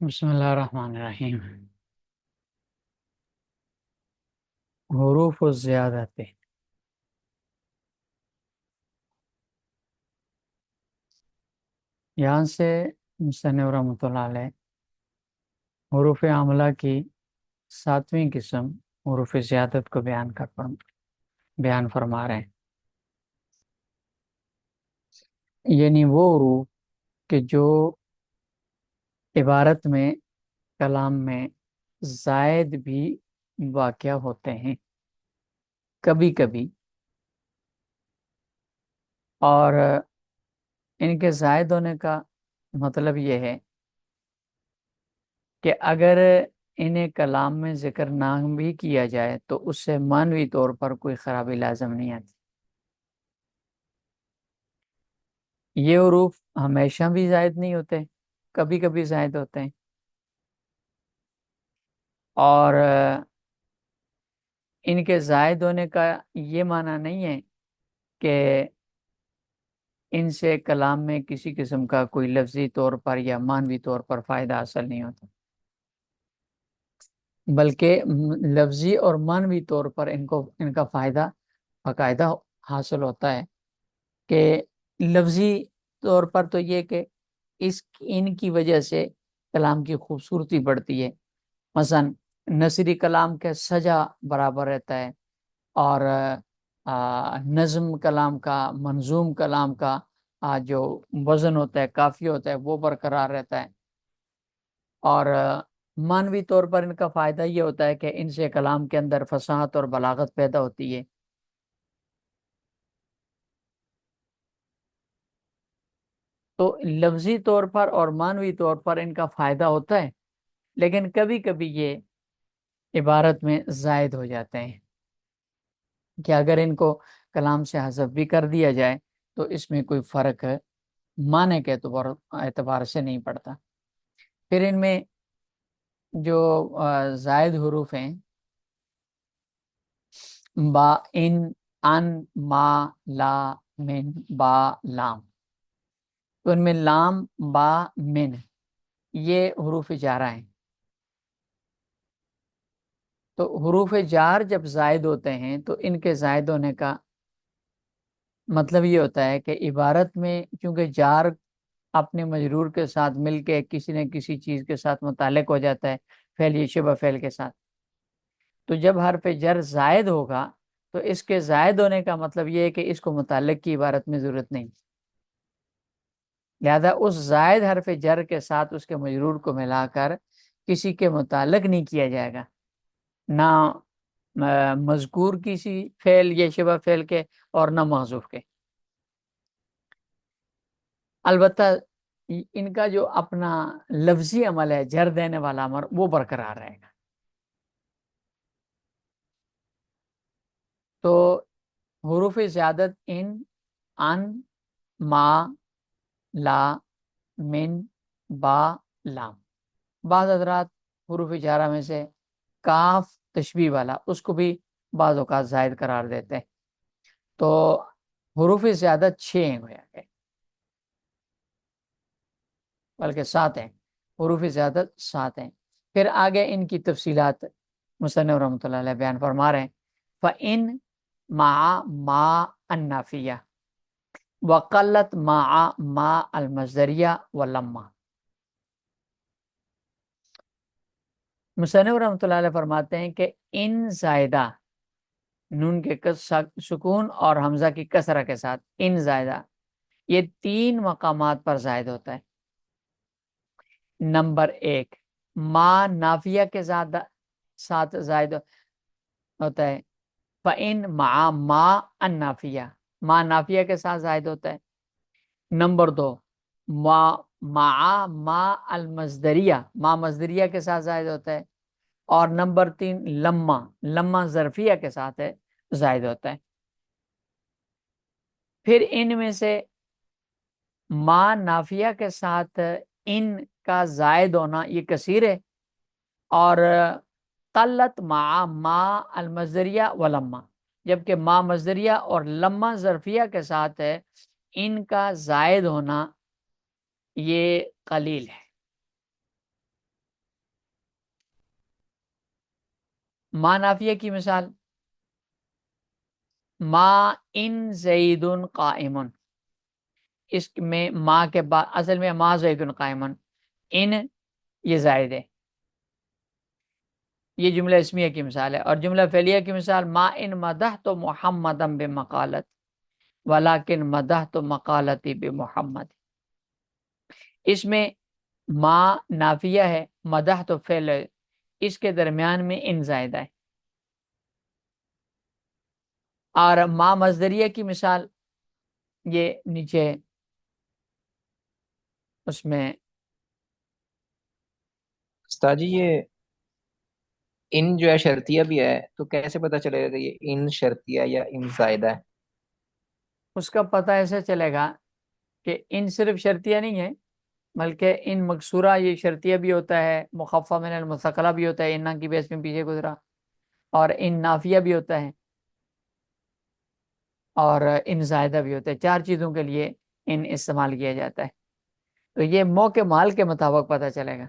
بسم اللہ الرحمن الرحیم۔ حروف الزیادت، یہاں سے مصنف رحمۃ اللہ علیہ حروف عاملہ کی ساتویں قسم حروف زیادت کو بیان فرما رہے ہیں، یعنی وہ حروف کہ جو عبارت میں، کلام میں زائد بھی واقع ہوتے ہیں کبھی کبھی، اور ان کے زائد ہونے کا مطلب یہ ہے کہ اگر انہیں کلام میں ذکر نہ بھی کیا جائے تو اس سے معنوی طور پر کوئی خرابی لازم نہیں آتی۔ یہ حروف ہمیشہ بھی زائد نہیں ہوتے، کبھی کبھی زائد ہوتے ہیں، اور ان کے زائد ہونے کا یہ معنی نہیں ہے کہ ان سے کلام میں کسی قسم کا کوئی لفظی طور پر یا معنوی طور پر فائدہ حاصل نہیں ہوتا، بلکہ لفظی اور معنوی طور پر ان کا فائدہ باقاعدہ حاصل ہوتا ہے۔ کہ لفظی طور پر تو یہ کہ ان کی وجہ سے کلام کی خوبصورتی بڑھتی ہے، مثلا نثری کلام کے سجا برابر رہتا ہے، اور نظم کلام کا، منظوم کلام کا جو وزن ہوتا ہے، قافیہ ہوتا ہے، وہ برقرار رہتا ہے، اور معنوی طور پر ان کا فائدہ یہ ہوتا ہے کہ ان سے کلام کے اندر فصاحت اور بلاغت پیدا ہوتی ہے۔ تو لفظی طور پر اور معنوی طور پر ان کا فائدہ ہوتا ہے، لیکن کبھی کبھی یہ عبارت میں زائد ہو جاتے ہیں کہ اگر ان کو کلام سے حذف بھی کر دیا جائے تو اس میں کوئی فرق معنی کے اعتبار سے نہیں پڑتا۔ پھر ان میں جو زائد حروف ہیں، با، ان، ما، لا، من، با، لام، تو ان میں لام، با، من یہ حروف جارہ ہیں۔ تو حروف جار جب زائد ہوتے ہیں تو ان کے زائد ہونے کا مطلب یہ ہوتا ہے کہ عبارت میں چونکہ جار اپنے مجرور کے ساتھ مل کے کسی نہ کسی چیز کے ساتھ متعلق ہو جاتا ہے، فعل یا شبہ فعل کے ساتھ، تو جب حرف جر زائد ہوگا تو اس کے زائد ہونے کا مطلب یہ ہے کہ اس کو متعلق کی عبارت میں ضرورت نہیں، لہذا اس زائد حرف جر کے ساتھ اس کے مجرور کو ملا کر کسی کے متعلق نہیں کیا جائے گا، نہ مذکور کسی فعل یا شبہ فعل کے اور نہ محذوف کے۔ البتہ ان کا جو اپنا لفظی عمل ہے، جر دینے والا امر، وہ برقرار رہے گا۔ تو حروف زیادت ان، ما، لا، من، با، لام، بعض حضرات حروف جارہ میں سے کاف تشبیہ والا اس کو بھی بعض اوقات زائد قرار دیتے ہیں۔ تو حروف زیادت 6 ہیں، بلکہ 7 ہیں، حروف زیادت 7 ہیں۔ پھر آگے ان کی تفصیلات مصنف رحمۃ اللہ علیہ بیان فرما رہے ہیں۔ فَإِن مع ما النافیہ وقلت مع ما المصدریہ ولما، مصنف رحمۃ اللہ علیہ فرماتے ہیں کہ ان زائدہ، نون کے سکون اور حمزہ کی کسرہ کے ساتھ ان زائدہ، یہ 3 مقامات پر زائد ہوتا ہے۔ نمبر 1، ما نافیہ کے ساتھ زائد ہوتا ہے، فَإِن مع ما النافیہ، ما نافیہ کے ساتھ زائد ہوتا ہے۔ نمبر 2، مع ما المصدریہ، ما مصدریہ کے ساتھ زائد ہوتا ہے۔ اور نمبر 3، لما ظرفیہ کے ساتھ ہے، زائد ہوتا ہے۔ پھر ان میں سے ما نافیہ کے ساتھ ان کا زائد ہونا یہ کثیر ہے، اور قلت مع ما المصدریہ ولما، جبکہ ما مصدریہ اور لما ظرفیہ کے ساتھ ہے ان کا زائد ہونا یہ قلیل ہے۔ ما نافیہ کی مثال ما ان زید قائم، اس میں ما کے بعد اصل میں ما زید قائم، ان یہ زائد ہے، یہ جملہ اسمیہ کی مثال ہے۔ اور جملہ فعلیہ کی مثال ما ان مدحت محمدا بمقالت ولکن مدحت مقالتی بمحمد، اس میں ما نافیہ ہے، مدحت فعل ہے، اس کے درمیان میں ان زائدہ ہے۔ اور ما مصدریہ کی مثال یہ نیچے اس میں استاد جی یہ ان جو ہے شرطیہ بھی ہے، تو کیسے پتہ چلے گا کہ یہ ان شرطیہ یا ان زائدہ ہے؟ اس کا پتہ ایسے چلے گا کہ ان صرف شرطیہ نہیں ہے، بلکہ ان مکسورہ یہ شرطیہ بھی ہوتا ہے، مخفف من المثقلہ بھی ہوتا ہے، انا کی بیس میں پیچھے گزرا، اور ان نافیہ بھی ہوتا ہے، اور ان زائدہ بھی ہوتا ہے۔ چار چیزوں کے لیے ان استعمال کیا جاتا ہے، تو یہ موقع مال کے مطابق پتہ چلے گا۔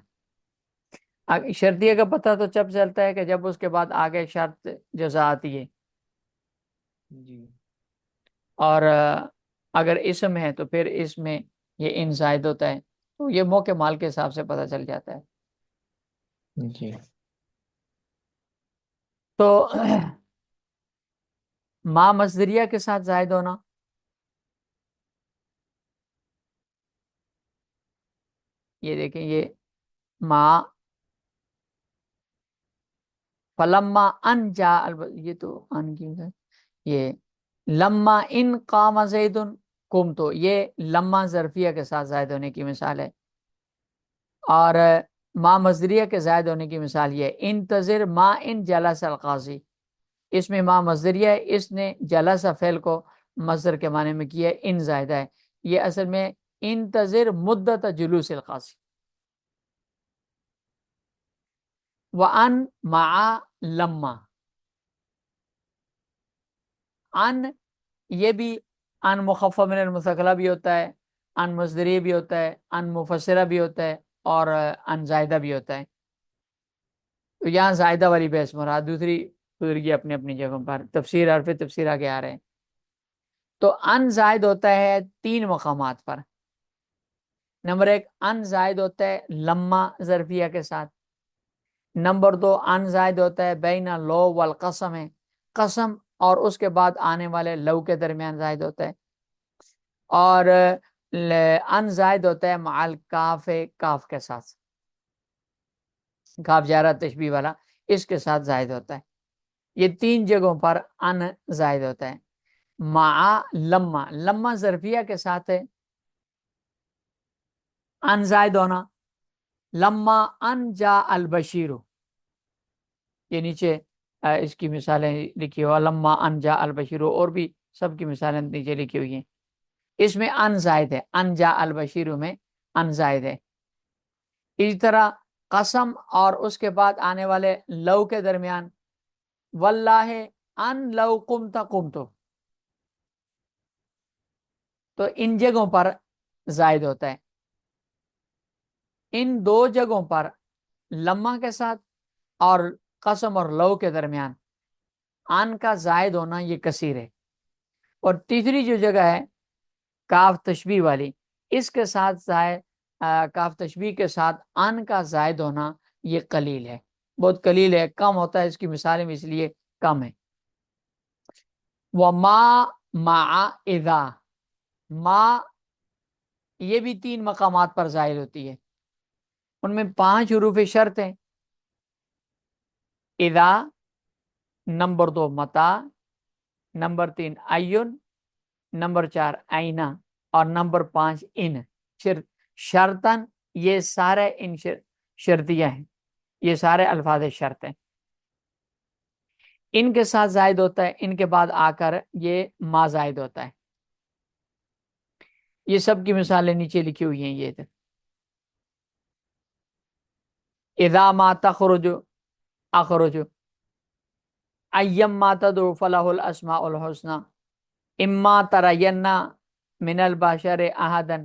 شرطیہ کا پتہ تو جب چلتا ہے کہ جب اس کے بعد آگے شرط جزا آتی ہے، جی اور اگر اسم ہے تو پھر اس میں یہ ان زائد ہوتا ہے، تو یہ موقع مال کے حساب سے پتہ چل جاتا ہے۔ جی تو ما مصدریہ کے ساتھ زائد ہونا، یہ دیکھیں یہ ما فلما ان جا یہ تو ان کی ہے، یہ لما ان قام زید قم، تو یہ لما ظرفیہ کے ساتھ زائد ہونے کی مثال ہے۔ اور ما مصدریہ کے زائد ہونے کی مثال یہ انتظر ما ان جلس القاضی، اس میں ما مصدریہ ہے، اس نے جلس فعل کو مصدر کے معنی میں کیا ہے، ان زائدہ ہے، یہ اصل میں انتظر مدت جلوس القاضی۔ وان مع لما، ان یہ بھی ان مخفف من المثقلہ بھی ہوتا ہے، ان مصدریہ بھی ہوتا ہے، ان مفسرہ بھی ہوتا ہے، اور ان زائدہ بھی ہوتا ہے۔ تو یہاں زائدہ والی بحث مراد، دوسری بزرگی اپنی اپنی جگہوں پر، تفسیر عرف تفسیر آگے آ رہے ہیں۔ تو ان زائد ہوتا ہے تین مقامات پر۔ نمبر ایک، ان زائد ہوتا ہے لما ظرفیہ کے ساتھ۔ نمبر دو، ان زائد ہوتا ہے بین لو والقسم، ہے قسم اور اس کے بعد آنے والے لو کے درمیان زائد ہوتا ہے۔ اور ان زائد ہوتا ہے مع کاف، کاف کے ساتھ، کاف جارہ تشبیہ والا، اس کے ساتھ زائد ہوتا ہے۔ یہ تین جگہوں پر ان زائد ہوتا ہے۔ مع لما، لما ظرفیہ کے ساتھ ہے ان زائد ہونا، لما ان جا البشیر، یہ نیچے اس کی مثالیں لکھی ہو، لما ان جا البشیر، اور بھی سب کی مثالیں نیچے لکھی ہوئی ہیں۔ اس میں ان زائد ہے، ان جا البشیر میں ان زائد ہے۔ اسی طرح قسم اور اس کے بعد آنے والے لو کے درمیان واللہ ان لو قمت قمت، تو ان جگہوں پر زائد ہوتا ہے۔ ان دو جگہوں پر لما کے ساتھ اور قسم اور لو کے درمیان ان کا زائد ہونا یہ کثیر ہے۔ اور تیسری جو جگہ ہے کاف تشبیہ والی، اس کے ساتھ زائد کاف تشبیہ کے ساتھ ان کا زائد ہونا یہ قلیل ہے، بہت قلیل ہے، کم ہوتا ہے، اس کی مثالیں اس لیے کم ہے۔ وما مع اذا، ما یہ بھی تین مقامات پر ظاہر ہوتی ہے، ان میں 5 حروف شرط ہیں، اذا، نمبر 2 متا، نمبر 3 ایون، نمبر 4 آئینہ، اور نمبر 5 ان شرطن، یہ سارے ان شرطیہ ہیں، یہ سارے الفاظ شرط ہیں، ان کے ساتھ زائد ہوتا ہے، ان کے بعد آ کر یہ ما زائد ہوتا ہے۔ یہ سب کی مثالیں نیچے لکھی ہوئی ہیں، یہ اذا ما تخرج اخرج، ایم ما تدعو فلہ الاسماء الحسنى، اما ترین من البشر احدا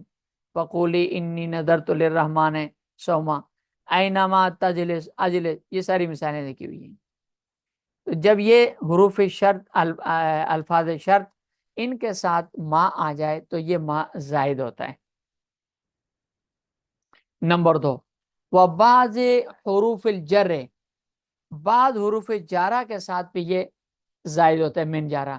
فقولی انی نذرت للرحمن صوما، اینما تجلس اجلس، یہ ساری مثالیں لکھی ہوئی ہیں۔ تو جب یہ حروف شرط الفاظ شرط ان کے ساتھ ما آ جائے تو یہ ما زائد ہوتا ہے۔ نمبر 2، وہ بعض حروف الجر، بعض حروف جارہ کے ساتھ بھی یہ زائد ہوتا ہے، من جارہ،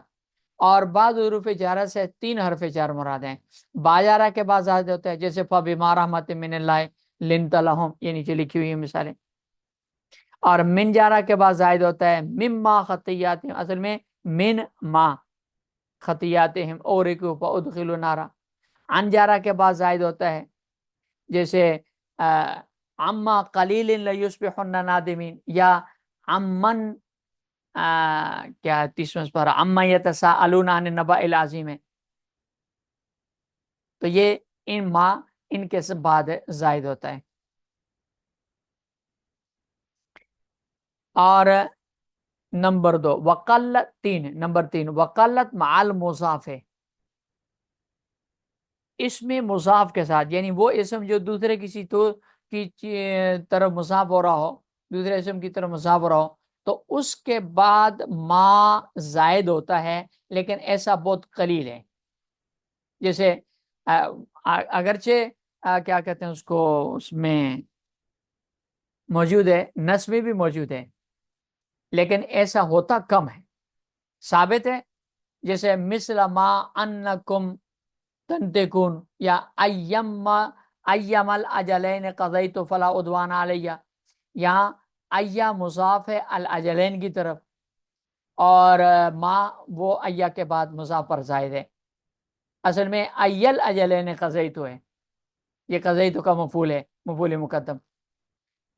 اور بعض حروف جارہ سے 3 حرف جار مراد ہیں۔ با جارہ کے بعد زائد ہوتا ہے، جیسے فَبِمَا رَحْمَةٍ مِّنَ اللَّهِ لِنْتَ لَهُمْ، یہ نیچے لکھی ہوئی ہیں مثالیں۔ اور من جارہ کے بعد زائد ہوتا ہے مما خطیاتہم، اصل میں من ما خطیاتہم اورکوا فادخلوا نارا۔ عن جارہ کے بعد زائد ہوتا ہے، جیسے عما قلیل لیصبحن نادمین، یا عمن کیا 30 پر عما یتساءلون عن النبأ العظیم ہے۔ تو یہ ان کے بعد زائد ہوتا ہے۔ اور نمبر 2 وقلت 3، نمبر 3 وقلت مع المضاف، اسم مضاف کے ساتھ، یعنی وہ اسم جو دوسرے کسی تو کی طرف مضاف ہو رہا ہو، دوسرے اسم کی طرف مضاف ہو رہا ہو، تو اس کے بعد ما زائد ہوتا ہے، لیکن ایسا بہت قلیل ہے۔ جیسے اگرچہ کیا کہتے ہیں اس کو، اس میں موجود ہے، نصب میں بھی موجود ہے، لیکن ایسا ہوتا کم ہے، ثابت ہے۔ جیسے مثل ما انکم تنتقون، یا ایم الاجلین قضیت فلا عدوان علیہ، یہاں ایا مضاف ہے الاجلین کی طرف، اور ما وہ ایا کے بعد مضاف پر زائد ہے، اصل میں ایل اجلین قضیت ہے، یہ قضیت کا مفعول ہے، مفعول مقدم۔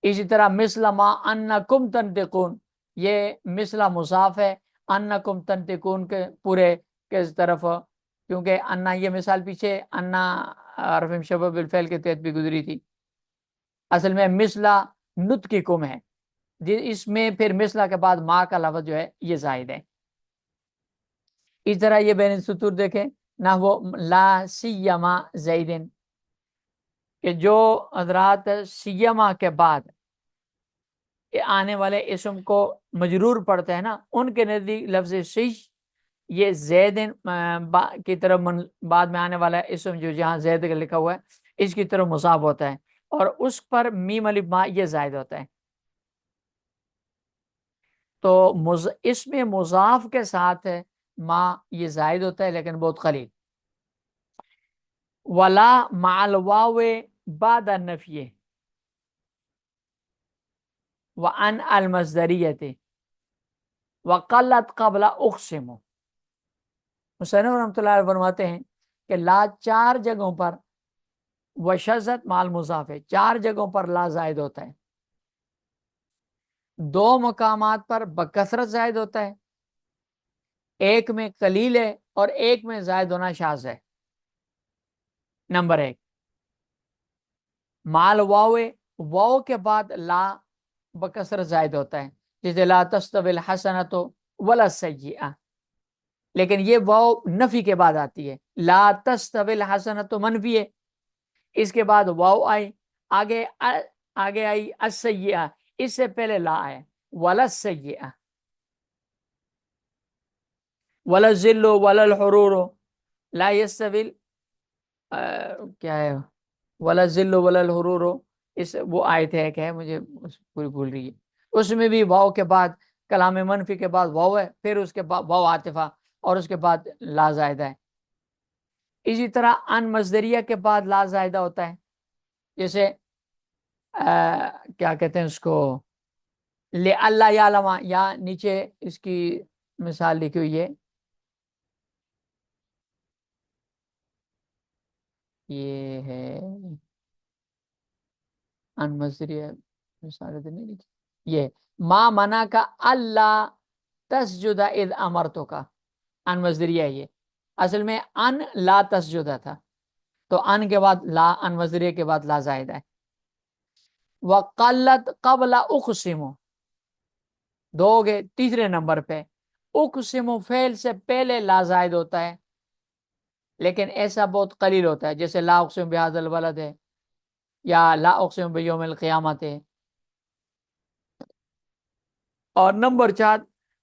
اسی طرح مثل ما انکم تنتقون، یہ مثل مضاف ہے انکم تنتقون کے پورے کے طرف، کیونکہ انا یہ مثال پیچھے انا حرف مشبہ بالفعل کے تحت بھی گزری تھی، اصل میں مثلا نطقکم ہے، اس میں پھر مثلا کے بعد ما کا لفظ جو ہے یہ زائد ہے۔ اس طرح یہ بین السطور دیکھیں، نہ وہ لا سیما زیدن، کہ جو حضرات سیما کے بعد آنے والے اسم کو مجرور پڑھتے ہیں نا، ان کے نزدیک لفظ سی یہ زید کی طرف بعد میں آنے والا اسم جو جہاں زید کا لکھا ہوا ہے اس کی طرف مضاف ہوتا ہے، اور اس پر میم الف ما یہ زائد ہوتا ہے۔ تو اس میں مضاف کے ساتھ ما یہ زائد ہوتا ہے، لیکن بہت قلیل۔ ولا مع الواو بعد النفی وعن المصدریت وقلت قبل اقسم، مصنف رحمۃ اللہ علیہ فرماتے ہیں کہ لا 4 جگہوں پر وشزت مع المضاف ہے، 4 جگہوں پر لا زائد ہوتا ہے، 2 مقامات پر بکثرت زائد ہوتا ہے، ایک میں قلیل ہے اور ایک میں زائد ہونا شاذ ہے۔ نمبر 1 مال واو، واو کے بعد لا بکثرت زائد ہوتا ہے، جیسے لا تستوی الحسنۃ ولا السیئۃ، لیکن یہ واو نفی کے بعد آتی ہے، لا تستوی الحسنۃ منفی ہے، اس کے بعد واو آئی، آگے آئی السیئۃ، اس سے پہلے لا آئے ولا السیئۃ، ولا الذل ولا الحرور لا یستوی کیا ہے، ولا الذل ولا الحرور، اس وہ آیت ہے کہ مجھے پوری بھول رہی ہے، اس میں بھی واو کے بعد کلام منفی کے بعد واو ہے، پھر اس کے بعد واو عاطفہ، اور اس کے بعد لا زائدہ ہے۔ اسی طرح ان مصدریہ کے بعد لا زائدہ ہوتا ہے، جیسے کیا کہتے ہیں اس کو، لے اللہ یعلم، یا نیچے اس کی مثال لکھی ہوئی ہے، یہ ہے ان مصدریہ مثال نہیں لکھی، یہ ما منع کا اللہ تسجد اذ امرتو کا، ان مصدریہ یہ اصل میں ان لا تسجدہ تھا، تو ان کے بعد لا، ان مصدریہ کے بعد لا زائدہ ہے۔ وقلت قبل اقسم، 2 ہو گئے۔ تیسرے نمبر پہ اقسم فعل سے پہلے لا زائد ہوتا ہے، لیکن ایسا بہت قلیل ہوتا ہے، جیسے لا اقسم بہذا البلد ہے، یا لا اقسم بیوم القیامت ہے۔ اور نمبر 4